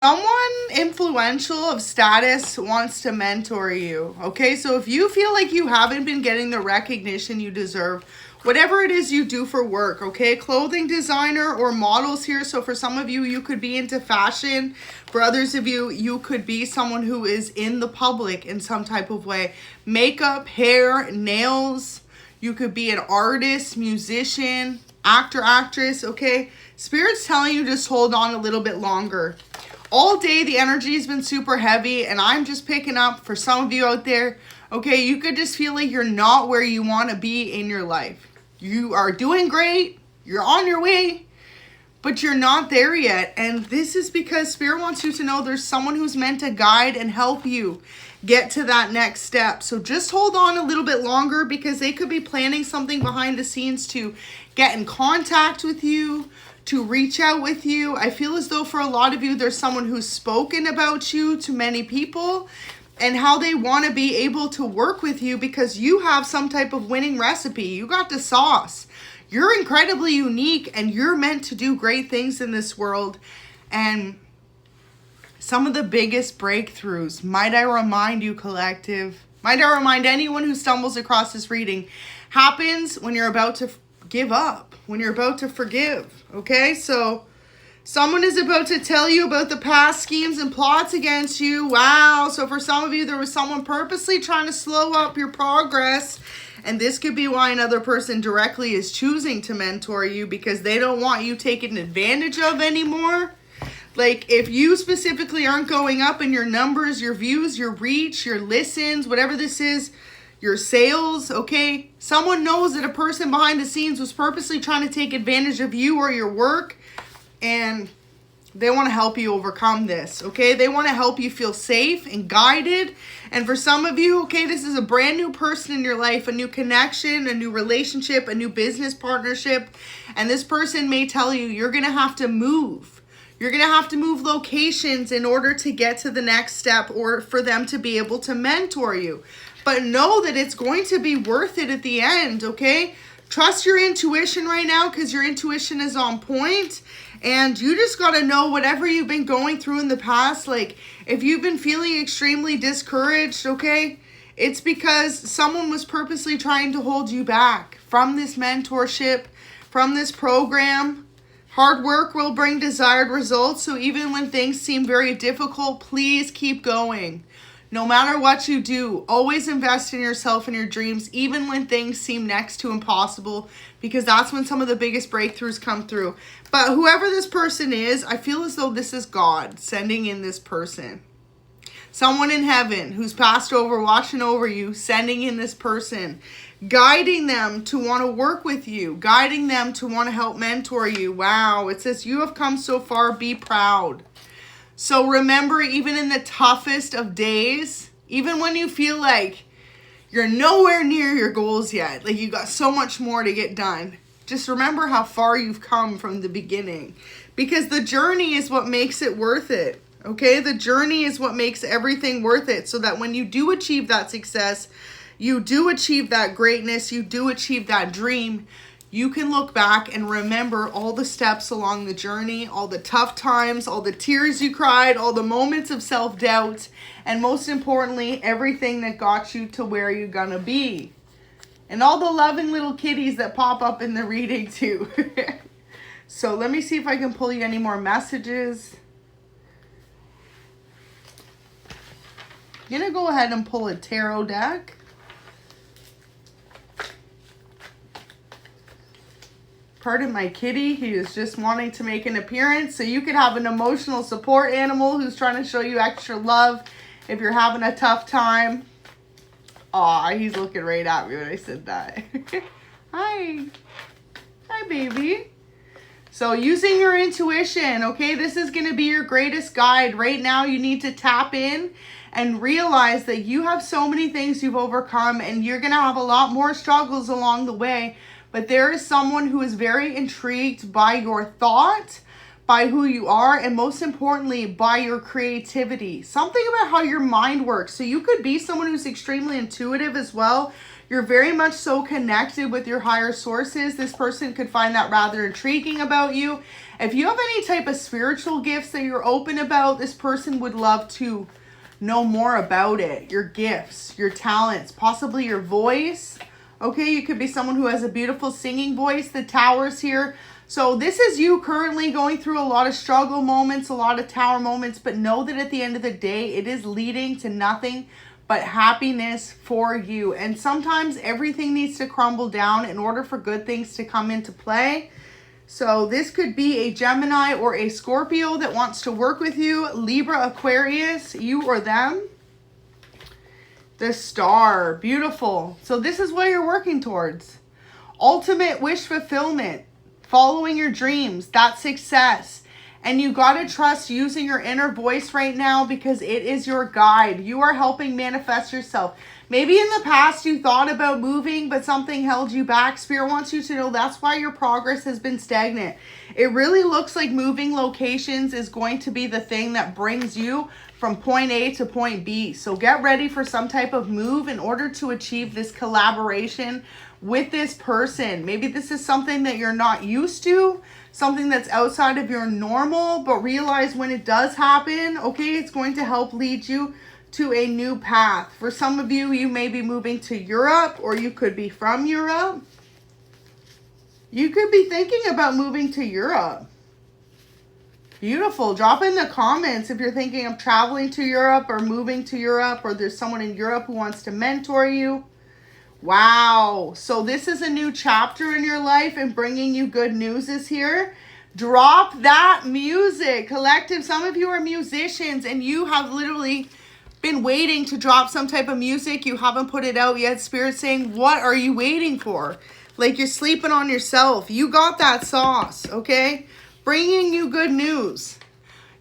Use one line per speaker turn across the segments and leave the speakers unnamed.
Someone influential of status wants to mentor you, okay? So if you feel like you haven't been getting the recognition you deserve, whatever it is you do for work, okay? Clothing designer or models here. So for some of you, you could be into fashion. For others of you, you could be someone who is in the public in some type of way. Makeup, hair, nails. You could be an artist, musician, actor, actress, okay? Spirit's telling you just hold on a little bit longer. All day, the energy has been super heavy, and I'm just picking up for some of you out there, okay, you could just feel like you're not where you want to be in your life. You are doing great, you're on your way, but you're not there yet. And this is because Spirit wants you to know there's someone who's meant to guide and help you get to that next step. So just hold on a little bit longer, because they could be planning something behind the scenes to get in contact with you, to reach out with you. I feel as though for a lot of you, there's someone who's spoken about you to many people and how they want to be able to work with you because you have some type of winning recipe. You got the sauce. You're incredibly unique and you're meant to do great things in this world. And some of the biggest breakthroughs, might I remind you, collective, might I remind anyone who stumbles across this reading, happens when you're about to give up, when you're about to forgive, okay? So someone is about to tell you about the past schemes and plots against you. Wow. So for some of you, there was someone purposely trying to slow up your progress. And this could be why another person directly is choosing to mentor you, because they don't want you taken advantage of anymore. Like if you specifically aren't going up in your numbers, your views, your reach, your listens, whatever this is, your sales, okay? Someone knows that a person behind the scenes was purposely trying to take advantage of you or your work, and they want to help you overcome this, okay? They want to help you feel safe and guided. And for some of you, okay, this is a brand new person in your life, a new connection, a new relationship, a new business partnership. And this person may tell you you're going to have to move. You're going to have to move locations in order to get to the next step or for them to be able to mentor you. But know that it's going to be worth it at the end, okay? Trust your intuition right now, because your intuition is on point. And you just got to know whatever you've been going through in the past. Like if you've been feeling extremely discouraged, okay? It's because someone was purposely trying to hold you back from this mentorship, from this program. Hard work will bring desired results. So even when things seem very difficult, please keep going. No matter what you do, always invest in yourself and your dreams, even when things seem next to impossible, because that's when some of the biggest breakthroughs come through. But whoever this person is, I feel as though this is God sending in this person. Someone in heaven who's passed over, watching over you, sending in this person, guiding them to want to work with you, guiding them to want to help mentor you. Wow, it says you have come so far, be proud. So remember, even in the toughest of days, even when you feel like you're nowhere near your goals yet, like you got so much more to get done, just remember how far you've come from the beginning, because the journey is what makes it worth it, okay? The journey is what makes everything worth it, so that when you do achieve that success, you do achieve that greatness, you do achieve that dream, you can look back and remember all the steps along the journey, all the tough times, all the tears you cried, all the moments of self-doubt, and most importantly, everything that got you to where you're gonna be. And all the loving little kitties that pop up in the reading too. So let me see if I can pull you any more messages. I'm gonna go ahead and pull a tarot deck. Pardon my kitty, he is just wanting to make an appearance. So you could have an emotional support animal who's trying to show you extra love if you're having a tough time. Aw, he's looking right at me when I said that. Hi. Hi, baby. So using your intuition, okay, this is going to be your greatest guide. Right now, you need to tap in and realize that you have so many things you've overcome, and you're going to have a lot more struggles along the way. But there is someone who is very intrigued by your thought, by who you are, and most importantly, by your creativity. Something about how your mind works. So you could be someone who's extremely intuitive as well. You're very much so connected with your higher sources. This person could find that rather intriguing about you. If you have any type of spiritual gifts that you're open about, this person would love to know more about it. Your gifts, your talents, possibly your voice. Okay, you could be someone who has a beautiful singing voice. The Towers here. So this is you currently going through a lot of struggle moments, a lot of tower moments, but know that at the end of the day, it is leading to nothing but happiness for you. And sometimes everything needs to crumble down in order for good things to come into play. So this could be a Gemini or a Scorpio that wants to work with you. Libra, Aquarius, you or them. The Star, beautiful. So this is what you're working towards. Ultimate wish fulfillment, following your dreams, that's success. And you got to trust using your inner voice right now because it is your guide. You are helping manifest yourself. Maybe in the past you thought about moving, but something held you back. Spirit wants you to know that's why your progress has been stagnant. It really looks like moving locations is going to be the thing that brings you from point A to point B. So get ready for some type of move in order to achieve this collaboration with this person. Maybe this is something that you're not used to, something that's outside of your normal, but realize when it does happen, okay, it's going to help lead you to a new path. For some of you, you may be moving to Europe, or you could be from Europe. You could be thinking about moving to Europe. Beautiful. Drop in the comments if you're thinking of traveling to Europe or moving to Europe, or there's someone in Europe who wants to mentor you. Wow. So this is a new chapter in your life, and bringing you good news is here. Drop that music. Collective, some of you are musicians and you have literally been waiting to drop some type of music. You haven't put it out yet. Spirit's saying, what are you waiting for? Like you're sleeping on yourself. You got that sauce, okay? Bringing you good news.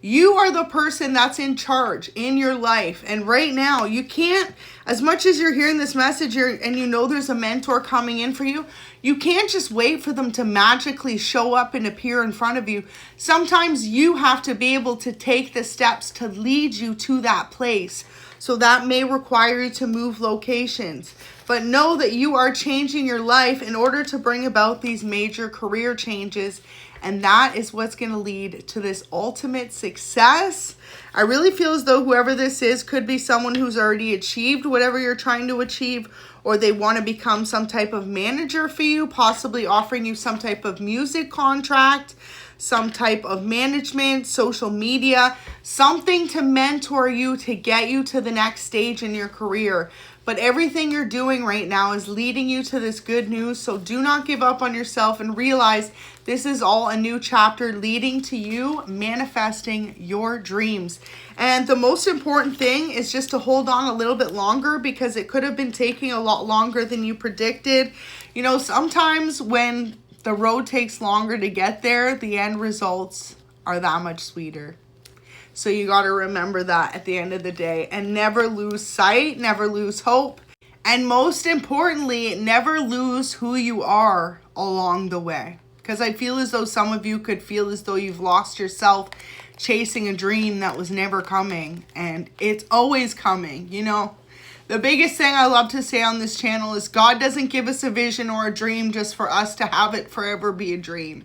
You are the person that's in charge in your life. And right now, you can't, as much as you're hearing this message and you know there's a mentor coming in for you, you can't just wait for them to magically show up and appear in front of you. Sometimes you have to be able to take the steps to lead you to that place. So that may require you to move locations. But know that you are changing your life in order to bring about these major career changes. And that is what's going to lead to this ultimate success. I really feel as though whoever this is could be someone who's already achieved whatever you're trying to achieve, or they want to become some type of manager for you, possibly offering you some type of music contract, some type of management, social media, something to mentor you to get you to the next stage in your career. But everything you're doing right now is leading you to this good news. So do not give up on yourself and realize this is all a new chapter leading to you manifesting your dreams. And the most important thing is just to hold on a little bit longer, because it could have been taking a lot longer than you predicted. You know, sometimes when the road takes longer to get there, the end results are that much sweeter. So you got to remember that at the end of the day, and never lose sight, never lose hope. And most importantly, never lose who you are along the way. Because I feel as though some of you could feel as though you've lost yourself chasing a dream that was never coming. And it's always coming, you know. The biggest thing I love to say on this channel is God doesn't give us a vision or a dream just for us to have it forever be a dream.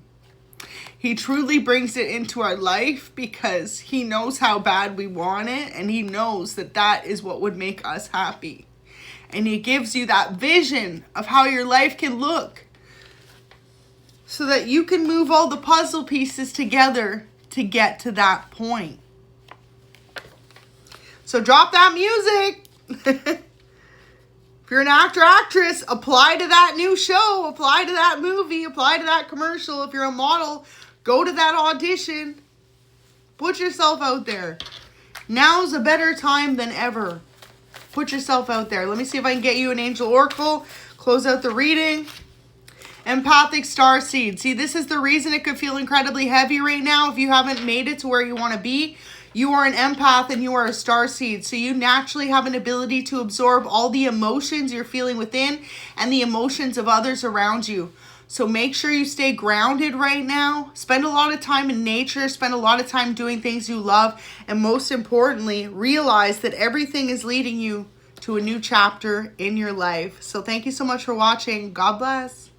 He truly brings it into our life because he knows how bad we want it, and he knows that that is what would make us happy. And he gives you that vision of how your life can look so that you can move all the puzzle pieces together to get to that point. So drop that music. If you're an actor, actress, apply to that new show, apply to that movie, apply to that commercial. If you're a model, go to that audition. Put yourself out there. Now's a better time than ever. Put yourself out there. Let me see if I can get you an angel oracle. Close out the reading. Empathic star seed. See, this is the reason it could feel incredibly heavy right now. If you haven't made it to where you want to be, you are an empath and you are a star seed. So you naturally have an ability to absorb all the emotions you're feeling within and the emotions of others around you. So make sure you stay grounded right now. Spend a lot of time in nature. Spend a lot of time doing things you love. And most importantly, realize that everything is leading you to a new chapter in your life. So thank you so much for watching. God bless.